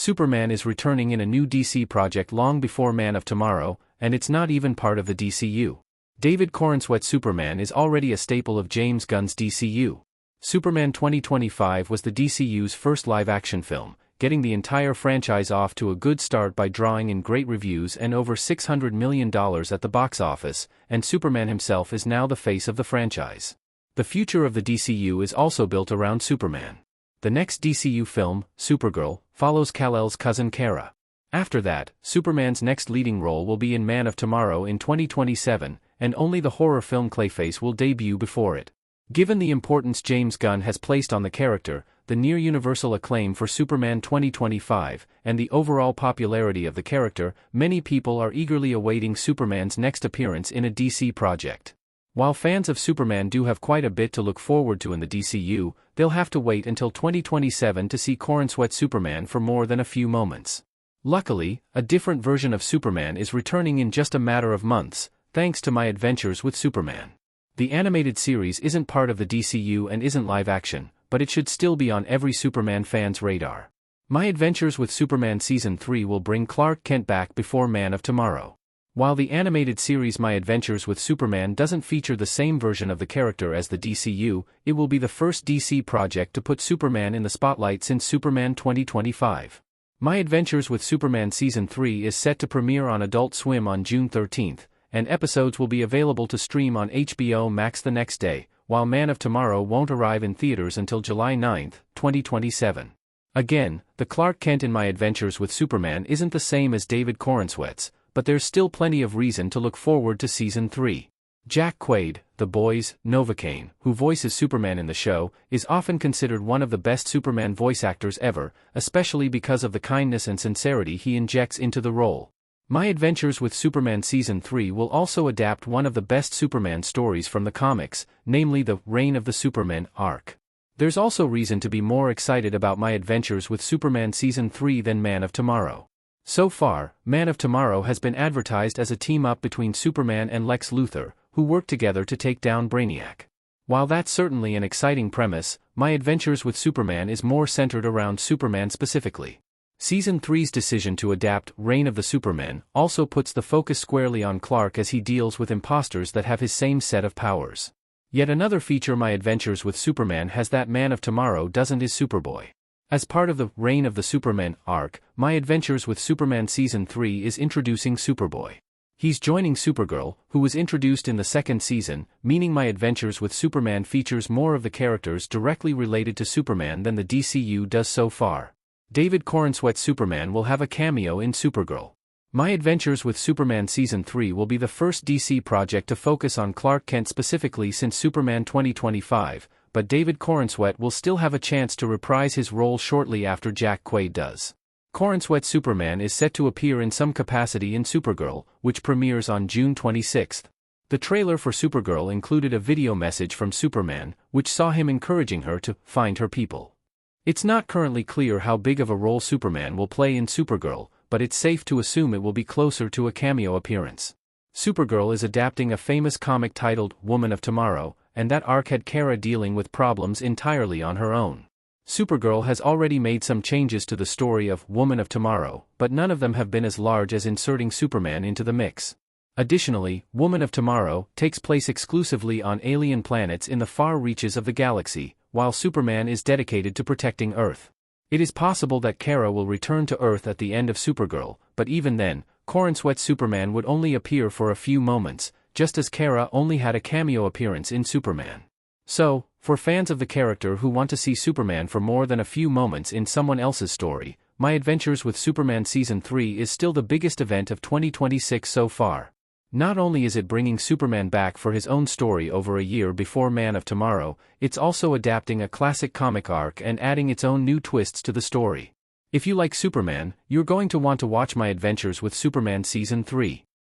Superman is returning in a new DC project long before Man of Tomorrow, and it's not even part of the DCU. David Corenswet Superman is already a staple of James Gunn's DCU. Superman 2025 was the DCU's first live-action film, getting the entire franchise off to a good start by drawing in great reviews and over $600 million at the box office, and Superman himself is now the face of the franchise. The future of the DCU is also built around Superman. The next DCU film, Supergirl, follows Kal-El's cousin Kara. After that, Superman's next leading role will be in Man of Tomorrow in 2027, and only the horror film Clayface will debut before it. Given the importance James Gunn has placed on the character, the near-universal acclaim for Superman 2025, and the overall popularity of the character, many people are eagerly awaiting Superman's next appearance in a DC project. While fans of Superman do have quite a bit to look forward to in the DCU, they'll have to wait until 2027 to see Corenswet Superman for more than a few moments. Luckily, a different version of Superman is returning in just a matter of months, thanks to My Adventures with Superman. The animated series isn't part of the DCU and isn't live action, but it should still be on every Superman fan's radar. My Adventures with Superman Season 3 will bring Clark Kent back before Man of Tomorrow. While the animated series My Adventures with Superman doesn't feature the same version of the character as the DCU, it will be the first DC project to put Superman in the spotlight since Superman 2025. My Adventures with Superman Season 3 is set to premiere on Adult Swim on June 13th, and episodes will be available to stream on HBO Max the next day, while Man of Tomorrow won't arrive in theaters until July 9, 2027. Again, the Clark Kent in My Adventures with Superman isn't the same as David Corenswet's, but there's still plenty of reason to look forward to Season 3. Jack Quaid, The Boys, Novocaine, who voices Superman in the show, is often considered one of the best Superman voice actors ever, especially because of the kindness and sincerity he injects into the role. My Adventures with Superman Season 3 will also adapt one of the best Superman stories from the comics, namely the Reign of the Supermen arc. There's also reason to be more excited about My Adventures with Superman Season 3 than Man of Tomorrow. So far, Man of Tomorrow has been advertised as a team-up between Superman and Lex Luthor, who work together to take down Brainiac. While that's certainly an exciting premise, My Adventures with Superman is more centered around Superman specifically. Season 3's decision to adapt Reign of the Supermen also puts the focus squarely on Clark as he deals with imposters that have his same set of powers. Yet another feature My Adventures with Superman has that Man of Tomorrow doesn't is Superboy. As part of the Reign of the Supermen arc, My Adventures with Superman Season 3 is introducing Superboy. He's joining Supergirl, who was introduced in the second season, meaning My Adventures with Superman features more of the characters directly related to Superman than the DCU does so far. David Corenswet Superman will have a cameo in Supergirl. My Adventures with Superman Season 3 will be the first DC project to focus on Clark Kent specifically since Superman 2025, but David Corenswet will still have a chance to reprise his role shortly after Jack Quaid does. Corenswet Superman is set to appear in some capacity in Supergirl, which premieres on June 26. The trailer for Supergirl included a video message from Superman, which saw him encouraging her to find her people. It's not currently clear how big of a role Superman will play in Supergirl, but it's safe to assume it will be closer to a cameo appearance. Supergirl is adapting a famous comic titled Woman of Tomorrow, and that arc had Kara dealing with problems entirely on her own. Supergirl has already made some changes to the story of Woman of Tomorrow, but none of them have been as large as inserting Superman into the mix. Additionally, Woman of Tomorrow takes place exclusively on alien planets in the far reaches of the galaxy, while Superman is dedicated to protecting Earth. It is possible that Kara will return to Earth at the end of Supergirl, but even then, Corenswet Superman would only appear for a few moments, just as Kara only had a cameo appearance in Superman. So, for fans of the character who want to see Superman for more than a few moments in someone else's story, My Adventures with Superman Season 3 is still the biggest event of 2026 so far. Not only is it bringing Superman back for his own story over a year before Man of Tomorrow, it's also adapting a classic comic arc and adding its own new twists to the story. If you like Superman, you're going to want to watch My Adventures with Superman Season 3.